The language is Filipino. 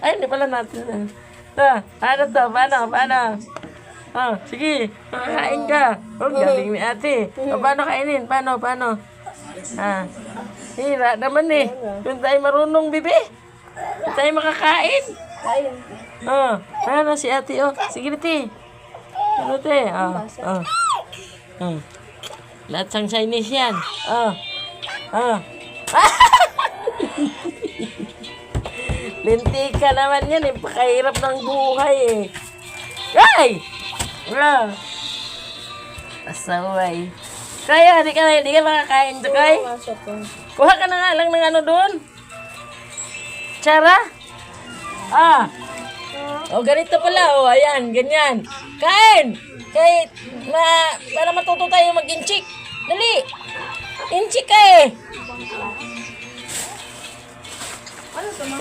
Ay, hindi pala natin. Ano to? Paano? Oh, sige. Kain ka. Oh, galing ni ate. O, paano kainin? Paano? Hira naman eh. Kung tayo marunong, bibi. Kung tayo makakain. Kain. Oh, ano si ate? Oh, sige niti. Ano te? Lahat sang Chinese yan. Lintika naman yan eh. Pakahirap ng buhay eh. Ay! Pasaway. Kaya, di ka makakain to, Kay. Masok ko. Kuha ka na nga lang ng ano doon. Tsara? O, ganito pala. O, ayan, ganyan. Kain! Para matuto tayo mag-inchik. Dali! Inchik ka eh! Ano to, ma?